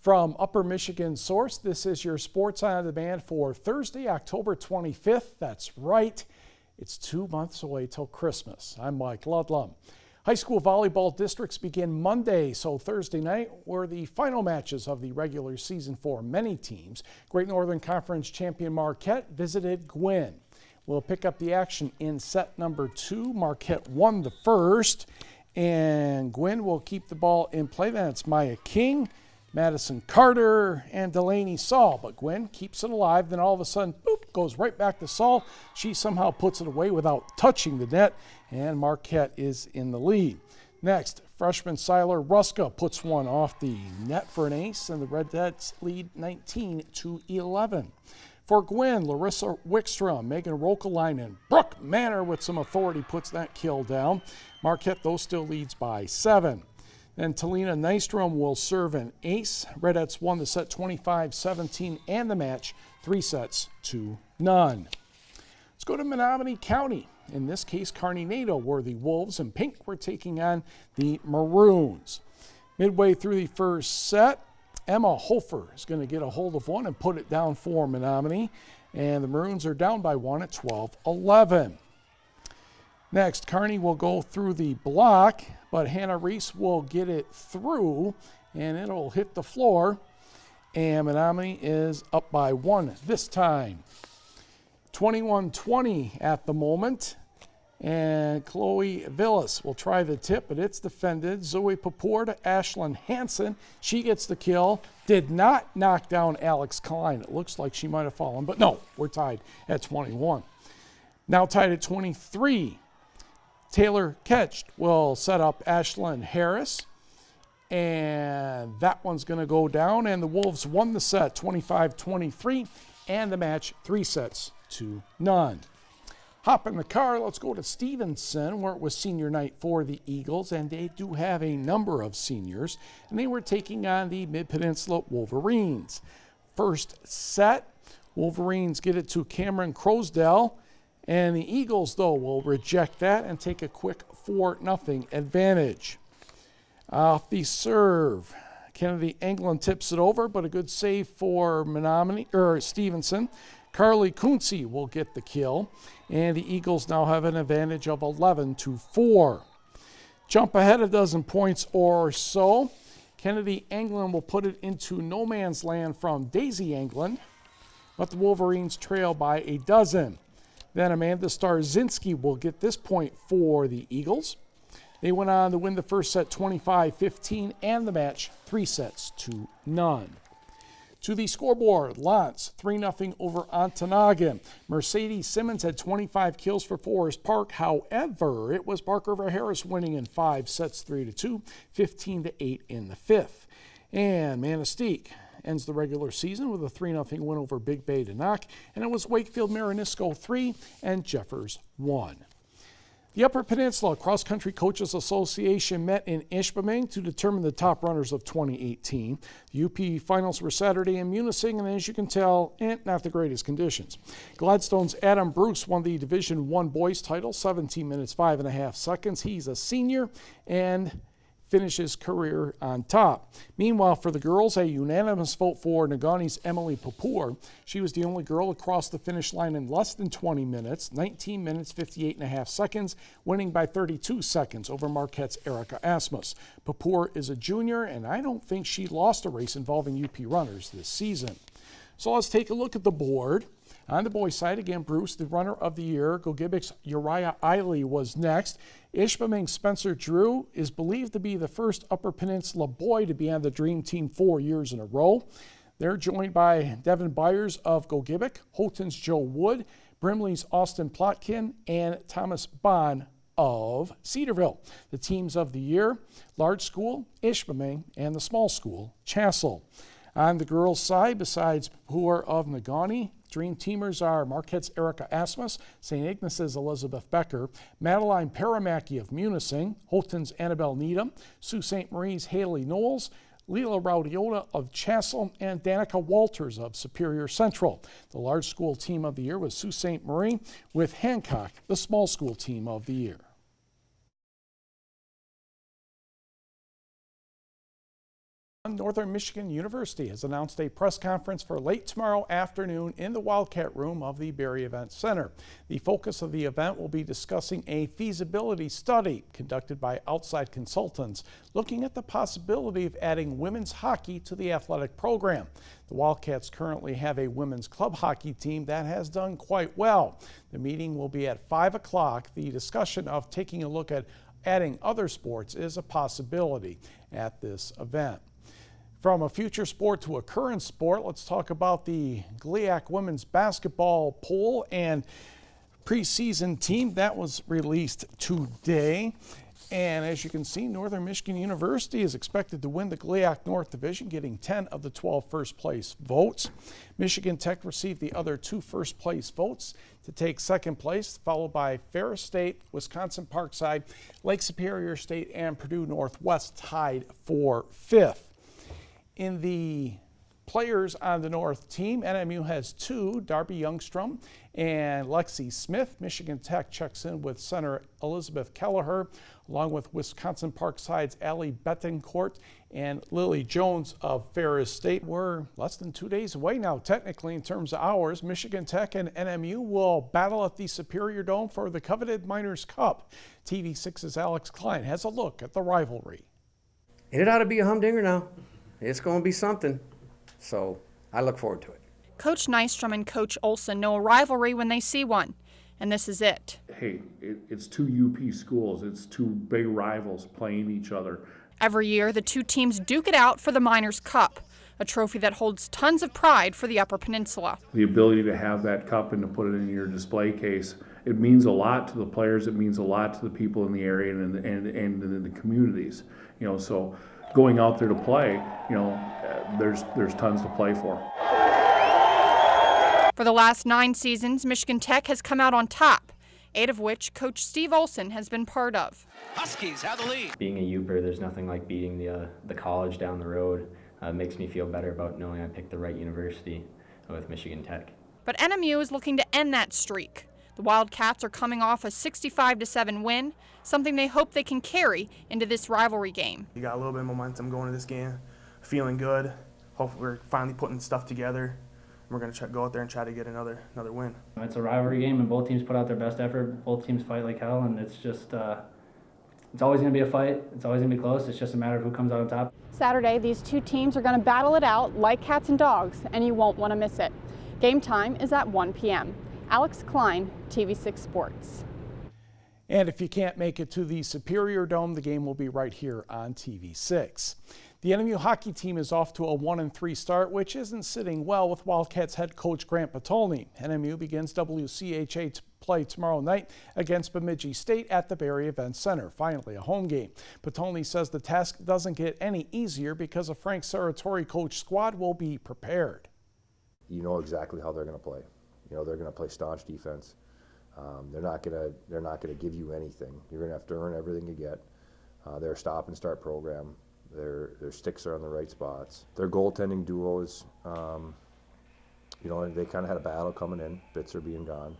From Upper Michigan Source, this is your Sports on Demand for Thursday, October 25th. That's right, it's 2 months away till Christmas. I'm Mike Ludlum. High school volleyball districts begin Monday, so Thursday night were the final matches of the regular season for many teams. Great Northern Conference champion Marquette visited Gwinn. We'll pick up the action in set number 2. Marquette won the first, and Gwinn will keep the ball in play. That's Maya King, Madison Carter, and Delaney Saul. But Gwinn keeps it alive. Then all of a sudden, boop, goes right back to Saul. She somehow puts it away without touching the net, and Marquette is in the lead. Next, freshman Siler Ruska puts one off the net for an ace, and the Redheads lead 19-11. For Gwinn, Larissa Wickstrom, Megan Rokalainen, Brooke Manor with some authority puts that kill down. Marquette, though, still leads by 7. Then Talina Nystrom will serve an ace. Redheads won the set 25-17 and the match 3-0. Let's go to Menominee County. In this case, Kearney NATO were the Wolves, and Pink were taking on the Maroons. Midway through the first set, Emma Hofer is going to get a hold of one and put it down for Menominee, and the Maroons are down by 1 at 12-11. Next, Kearney will go through the block, but Hannah Reese will get it through, and it'll hit the floor, and Menominee is up by 1 this time. 21-20 at the moment, and Chloe Villas will try the tip, but it's defended. Zoe Papour to Ashlyn Hansen. She gets the kill. Did not knock down Alex Klein. It looks like she might have fallen, but no, we're tied at 21. Now tied at 23. Taylor Ketch will set up Ashlyn Harris, and that one's going to go down, and the Wolves won the set 25-23 and the match 3-0. Hop in the car, let's go to Stevenson, where it was senior night for the Eagles, and they do have a number of seniors, and they were taking on the Mid-Peninsula Wolverines. First set, Wolverines get it to Cameron Crosdell, and the Eagles, though, will reject that and take a quick 4-0 advantage. Off the serve, Kennedy Englund tips it over, but a good save for Stevenson. Carly Kunze will get the kill, and the Eagles now have an advantage of 11-4. Jump ahead a dozen points or so. Kennedy Englund will put it into no man's land from Daisy Englund, but the Wolverines trail by a dozen. Then Amanda Starzinski will get this point for the Eagles. They went on to win the first set 25-15 and the match 3-0. To the scoreboard, Lance 3-0 over Ontonagon. Mercedes Simmons had 25 kills for Forest Park. However, it was Parker Harris winning in 5 sets 3-2, 15-8 in the fifth. And Manistee ends the regular season with a 3-0 win over Big Bay Denok, and it was Wakefield Marinisco 3 and Jeffers 1. The Upper Peninsula Cross Country Coaches Association met in Ishpeming to determine the top runners of 2018. The UP finals were Saturday in Munising, and as you can tell, not the greatest conditions. Gladstone's Adam Bruce won the Division I boys title, 17 minutes 5.5 seconds. He's a senior and finish his career on top. Meanwhile, for the girls, a unanimous vote for Negaunee's Emily Papour. She was the only girl across the finish line in less than 20 minutes, 19 minutes, 58.5 seconds, winning by 32 seconds over Marquette's Erica Asmus. Papour is a junior, and I don't think she lost a race involving UP runners this season. So let's take a look at the board. On the boys' side, again, Bruce, the runner of the year. Gogebic Uriah Eiley was next. Ishpeming Spencer Drew is believed to be the first Upper Peninsula boy to be on the Dream Team 4 years in a row. They're joined by Devin Byers of Gogebic, Houghton's Joe Wood, Brimley's Austin Plotkin, and Thomas Bond of Cedarville. The teams of the year, Large School, Ishpeming, and the Small School, Chassell. On the girls' side, besides Papour of Negaunee, Dream Teamers are Marquette's Erica Asmus, St. Ignace's Elizabeth Becker, Madeline Paramaki of Munising, Houghton's Annabelle Needham, Sault Ste. Marie's Haley Knowles, Leela Raudiota of Chassell, and Danica Walters of Superior Central. The large school team of the year was Sault Ste. Marie, with Hancock the small school team of the year. Northern Michigan University has announced a press conference for late tomorrow afternoon in the Wildcat Room of the Berry Event Center. The focus of the event will be discussing a feasibility study conducted by outside consultants looking at the possibility of adding women's hockey to the athletic program. The Wildcats currently have a women's club hockey team that has done quite well. The meeting will be at 5 o'clock. The discussion of taking a look at adding other sports is a possibility at this event. From a future sport to a current sport, let's talk about the GLIAC women's basketball poll and preseason team that was released today. And as you can see, Northern Michigan University is expected to win the GLIAC North Division, getting 10 of the 12 first place votes. Michigan Tech received the other 2 first place votes to take second place, followed by Ferris State, Wisconsin Parkside, Lake Superior State, and Purdue Northwest tied for 5th. In the players on the North team, NMU has 2, Darby Youngstrom and Lexi Smith. Michigan Tech checks in with center Elizabeth Kelleher, along with Wisconsin Parkside's Allie Betancourt and Lily Jones of Ferris State. We're less than 2 days away now, technically, in terms of hours. Michigan Tech and NMU will battle at the Superior Dome for the coveted Miners Cup. TV6's Alex Klein has a look at the rivalry. It ought to be a humdinger now. It's going to be something, so I look forward to it. Coach Nystrom and Coach Olson know a rivalry when they see one, and this is it. Hey, it's 2 UP schools. It's 2 big rivals playing each other. Every year, the 2 teams duke it out for the Miners Cup, a trophy that holds tons of pride for the Upper Peninsula. The ability to have that cup and to put it in your display case, it means a lot to the players. It means a lot to the people in the area and in the communities. You know, so going out there to play, you know, there's tons to play for. For the last 9 seasons, Michigan Tech has come out on top, 8 of which Coach Steve Olson has been part of. Huskies have the lead. Being a Uper, there's nothing like beating the college down the road. Makes me feel better about knowing I picked the right university with Michigan Tech. But NMU is looking to end that streak. The Wildcats are coming off a 65-7 win, something they hope they can carry into this rivalry game. You got a little bit of momentum going to this game, feeling good. Hopefully we're finally putting stuff together. We're going to go out there and try to get another win. It's a rivalry game, and both teams put out their best effort. Both teams fight like hell, and it's just it's always going to be a fight. It's always going to be close. It's just a matter of who comes out on top. Saturday, these 2 teams are going to battle it out like cats and dogs, and you won't want to miss it. Game time is at 1 p.m. Alex Klein, TV6 Sports. And if you can't make it to the Superior Dome, the game will be right here on TV6. The NMU hockey team is off to a 1-3 start, which isn't sitting well with Wildcats head coach Grant Patolny. NMU begins WCHA play tomorrow night against Bemidji State at the Berry Event Center. Finally, a home game. Patolny says the task doesn't get any easier because a Frank Serratori coach squad will be prepared. You know exactly how they're going to play. You know they're going to play staunch defense. They're not going to give you anything. You're going to have to earn everything you get. They're a stop and start program. Their sticks are on the right spots. Their goaltending duo is, you know, they kind of had a battle coming in. Bitzer being gone,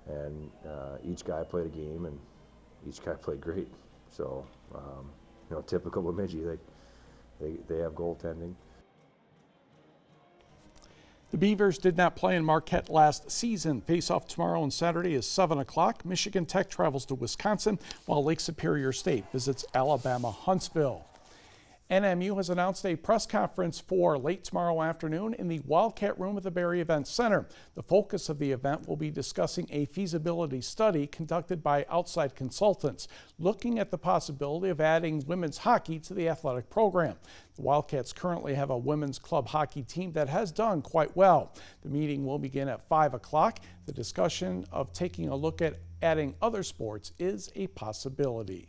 and each guy played a game, and each guy played great. So, you know, typical Bemidji. They have goaltending. The Beavers did not play in Marquette last season. Face-off tomorrow and Saturday is 7 o'clock. Michigan Tech travels to Wisconsin, while Lake Superior State visits Alabama Huntsville. NMU has announced a press conference for late tomorrow afternoon in the Wildcat Room at the Berry Event Center. The focus of the event will be discussing a feasibility study conducted by outside consultants, looking at the possibility of adding women's hockey to the athletic program. The Wildcats currently have a women's club hockey team that has done quite well. The meeting will begin at 5 o'clock. The discussion of taking a look at adding other sports is a possibility.